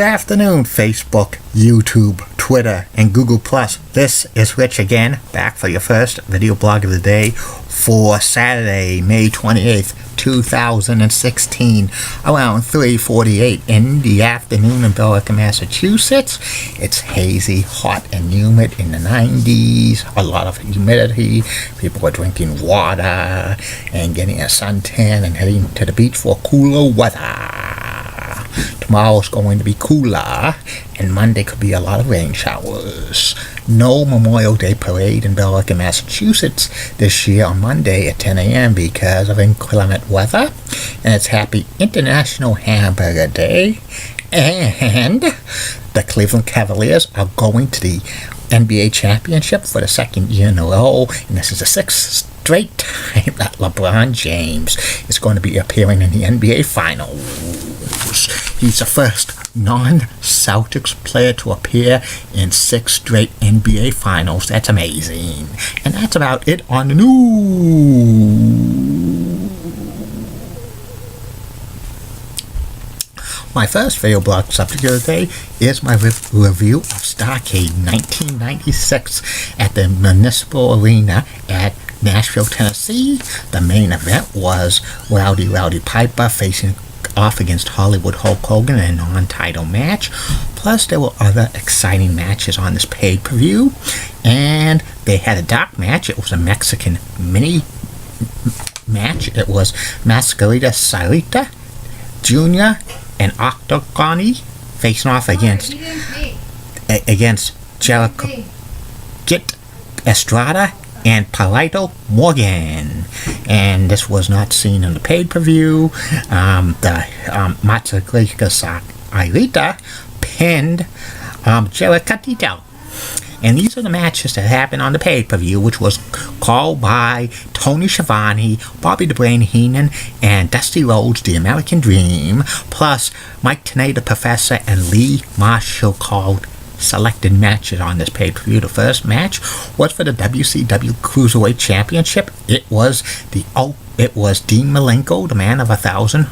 afternoon, Facebook, YouTube, Twitter, and Google+. This is Rich again, back for your first video blog of the day for Saturday, May 28th, 2016, around 3:48 in the afternoon in Billerica, Massachusetts. It's hazy, hot, and humid in the 90s, a lot of humidity. People are drinking water and getting a suntan and heading to the beach for cooler weather. Tomorrow's going to be cooler, and Monday could be a lot of rain showers. No Memorial Day parade in Billerica, Massachusetts this year on Monday at 10 a.m. because of inclement weather. And it's Happy International Hamburger Day. And the Cleveland Cavaliers are going to the NBA championship for the second year in a row. And this is the sixth straight time that LeBron James is going to be appearing in the NBA Finals. He's the first non-Celtics player to appear in 6 straight NBA Finals. That's amazing. And that's about it on the news. My first video blog subject of the day is my review of Starrcade 1996 at the Municipal Arena at Nashville, Tennessee. The main event was Rowdy Piper facing off against Hollywood Hulk Hogan in a non-title match. Plus, there were other exciting matches on this pay-per-view. And they had a dark match. It was a Mexican mini match. It was Mascarita Sarita Jr. and Octogoni facing off against Jericho Kit Estrada and Palito Morgan. And this was not seen in the pay-per-view. Mascarita Sarita pinned Jericho. And these are the matches that happened on the pay-per-view, which was called by Tony Schiavone, Bobby the Brain Heenan, and Dusty Rhodes, the American Dream, plus Mike Tenay, the Professor, and Lee Marshall called selected matches on this pay-per-view. The first match was for the WCW Cruiserweight Championship. It was Dean Malenko, the man of 1,000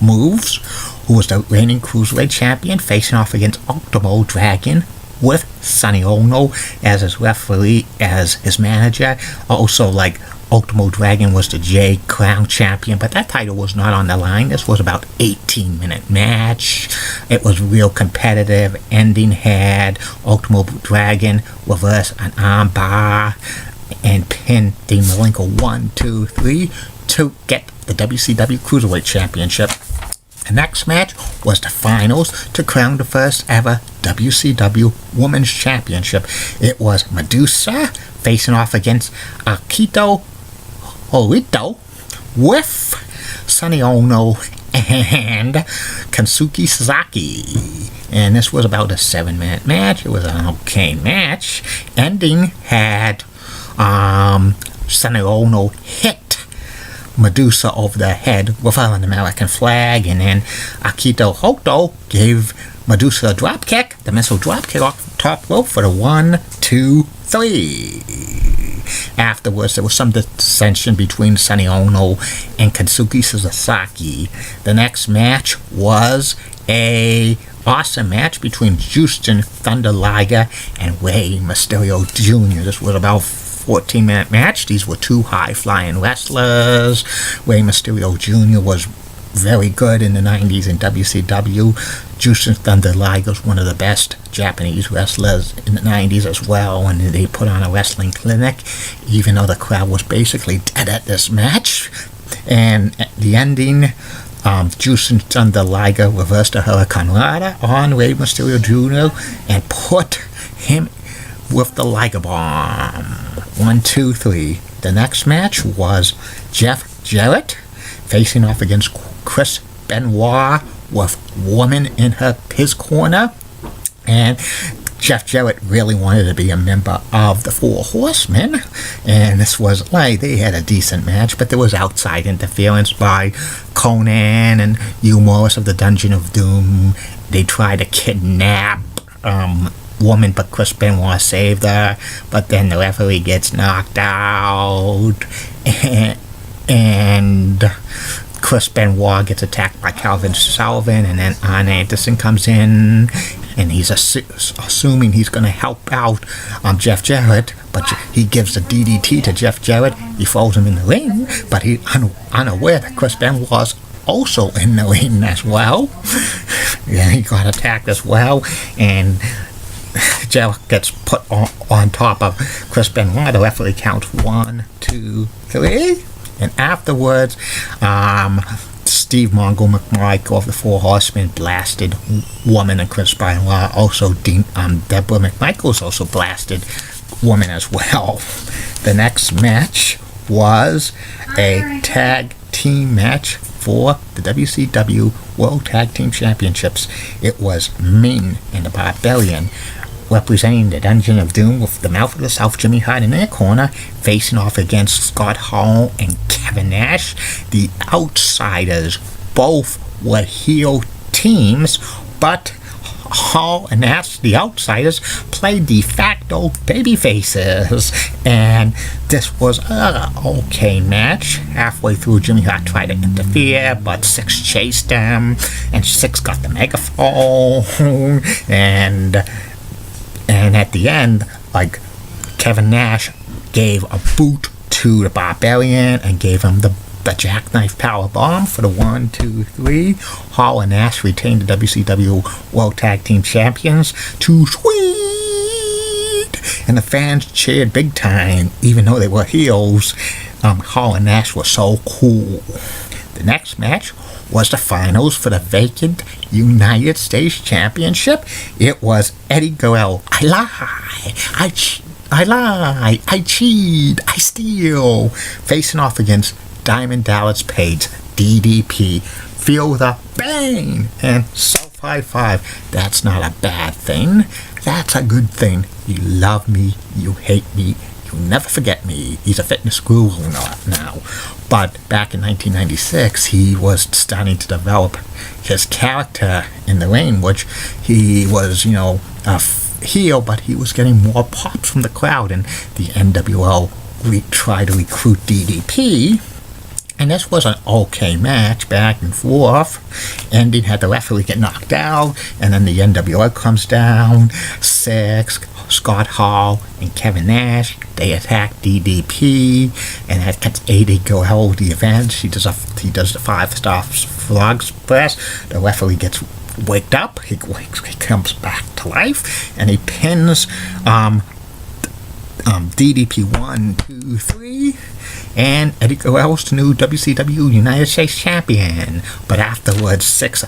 moves, who was the reigning Cruiserweight Champion, facing off against Ultimo Dragon, with Sonny Ono as his referee, as his manager. Also, like, Ultimo Dragon was the J Crown champion, but that title was not on the line. This was about 18-minute match. It was real competitive. Ending had Ultimo Dragon reverse an arm bar and pin Dean Malenko 1, 2, 3 to get the WCW Cruiserweight Championship. The next match was the finals to crown the first ever WCW Women's Championship. It was Medusa facing off against Akito Horito with Sonny Ono and Kansuki Sasaki. And this was about a 7-minute match. It was an okay match. Ending had Sonny Ono hit Medusa over the head with an American flag, and then Akito Hoto gave Medusa a drop kick, the missile drop kick off the top rope for the 1, 2, 3. Afterwards, there was some dissension between Sonny Ono and Kansuki Sasaki. The next match was a awesome match between Houston Thunder Liger and Rey Mysterio Jr. This was about 14-minute match. These were two high-flying wrestlers. Rey Mysterio Jr. was very good in the 90s in WCW. Jushin Thunder Liger was one of the best Japanese wrestlers in the 90s as well, and they put on a wrestling clinic, even though the crowd was basically dead at this match. And at the ending, Jushin Thunder Liger reversed a Hurricane Rana on Rey Mysterio Jr. and put him with the Liger Bomb. 1, 2, 3. The next match was Jeff Jarrett facing off against Chris Benoit with Woman in his corner. And Jeff Jarrett really wanted to be a member of the Four Horsemen. And this was like, they had a decent match, but there was outside interference by Conan and Hugh Morris of the Dungeon of Doom. They tried to kidnap Woman, but Chris Benoit saved her, but then the referee gets knocked out, and Chris Benoit gets attacked by Calvin Sullivan, and then Arn Anderson comes in, and he's assuming he's going to help out Jeff Jarrett, but he gives a DDT to Jeff Jarrett. He throws him in the ring, but he's unaware that Chris Benoit's also in the ring as well. Yeah, he got attacked as well, and Jarrett gets put on top of Chris Benoit. The referee counts 1, 2, 3, and afterwards, Steve Mongo McMichael of the Four Horsemen blasted Woman and Chris Benoit. Also, Deborah McMichael's also blasted Woman as well. The next match was a tag team match for the WCW World Tag Team Championships. It was Ming and the Barbarian representing the Dungeon of Doom with the Mouth of the South, Jimmy Hart, in their corner, facing off against Scott Hall and Kevin Nash. The Outsiders both were heel teams, but Hall and Nash, the Outsiders, played de facto babyfaces, and this was an okay match. Halfway through, Jimmy Hart tried to interfere, but Six chased him, and Six got the megaphone, and at the end, like, Kevin Nash gave a boot to the Barbarian and gave him the jackknife power bomb for the 1, 2, 3. Hall and Nash retained the WCW World Tag Team Champions. Too sweet! And the fans cheered big time, even though they were heels. Hall and Nash were so cool. The next match was the finals for the vacant United States Championship. It was Eddie Guerrero. I lie, I cheat, I steal, facing off against Diamond Dallas Page, DDP. Feel the pain and self high five. That's not a bad thing. That's a good thing. You love me, you hate me, you'll never forget me. He's a fitness guru now. But back in 1996, he was starting to develop his character in the ring, which he was, a heel, but he was getting more pops from the crowd, and the NWO tried to recruit DDP. And this was an okay match, back and forth. Ending had the referee get knocked out, and then the NWO comes down. Six, Scott Hall, and Kevin Nash, they attack DDP, and that gets Eddie Guerrero the event. He does the 5-star frog splash. The referee gets waked up. He comes back to life, and he pins DDP 1, 2, 3. And Eddie Guerrero's the new WCW United States Champion. But afterwards, Six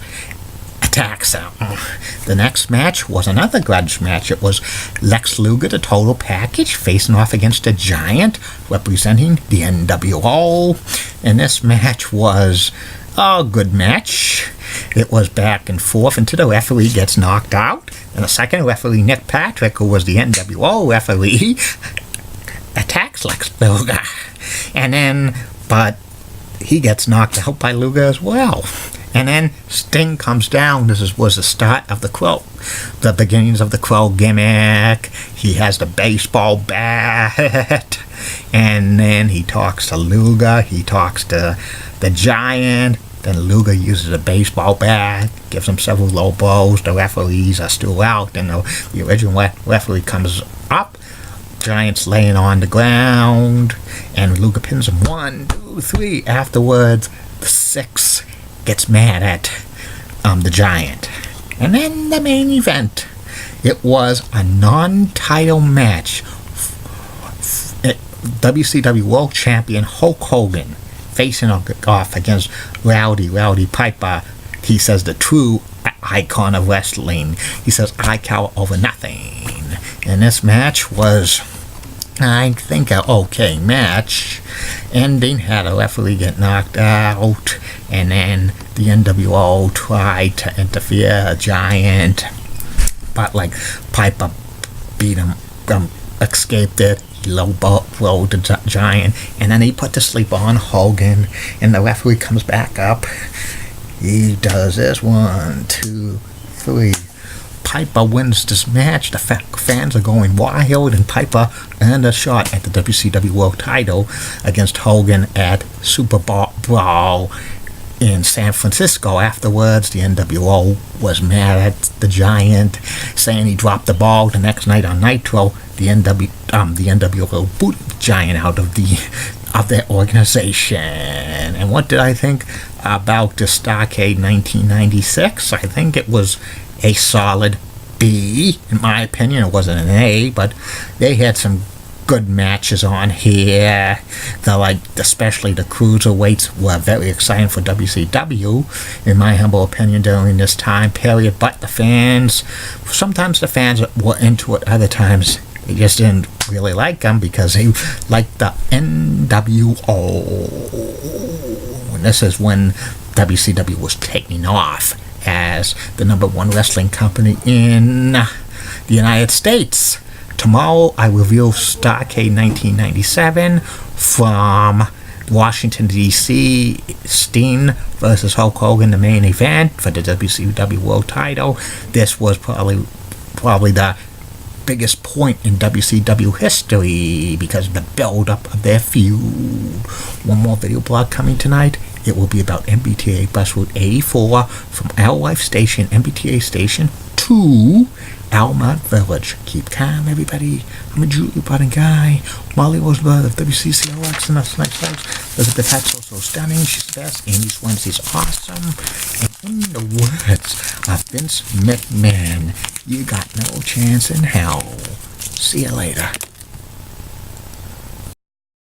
attacks him. The next match was another grudge match. It was Lex Luger, the Total Package, facing off against the Giant, representing the NWO. And this match was a good match. It was back and forth until the referee gets knocked out. And the second referee, Nick Patrick, who was the NWO referee, attacks Lex Luger. And then, but he gets knocked out by Luger as well. And then Sting comes down. This was the start of the Crow, the beginnings of the Crow gimmick. He has the baseball bat. And then he talks to Luger. He talks to the Giant. Then Luger uses a baseball bat, gives him several low blows. The referees are still out. Then the original referee comes up. Giant's laying on the ground, and Luger pins him 1, 2, 3. Afterwards, the Six gets mad at the Giant. And then the main event. It was a non-title match. WCW World Champion Hulk Hogan facing off against Rowdy Piper. He says the true icon of wrestling. He says, I cower over nothing. And this match was, I think, an okay match. Ending had a referee get knocked out, and then the NWO tried to interfere, a Giant, but like Piper beat him, escaped it, low-blowed the Giant, and then he put to sleep on Hogan, and the referee comes back up. He does this, 1, 2, 3. Piper wins this match. The fans are going wild, and Piper earned a shot at the WCW World title against Hogan at Super Brawl. in San Francisco. Afterwards, the NWO was mad at the Giant, saying he dropped the ball. The next night on Nitro, the NWO booted the Giant out of their organization. And what did I think about the Starrcade 1996? I think it was a solid B, in my opinion. It wasn't an A, but they had some good matches on here. Especially the cruiserweights were very exciting for WCW, in my humble opinion, during this time period. But the fans, sometimes the fans were into it, other times they just didn't really like them because they liked the NWO. And this is when WCW was taking off as the #1 wrestling company in the United States. Tomorrow I reveal Starrcade 1997 from Washington, D.C. Steen versus Hulk Hogan, the main event for the WCW World title. This was probably the biggest point in WCW history because of the build-up of their feud. One more video blog coming tonight. It will be about MBTA Bus Route 84 from Our Life Station, MBTA Station, to Almont Village. Keep calm, everybody. I'm a Julie Button guy. Molly Rosebud of WCCLX, and that's nice folks. Elizabeth Hatzel, so stunning. She's the best. Andy Swensy's awesome. And in the words of Vince McMahon, you got no chance in hell. See you later.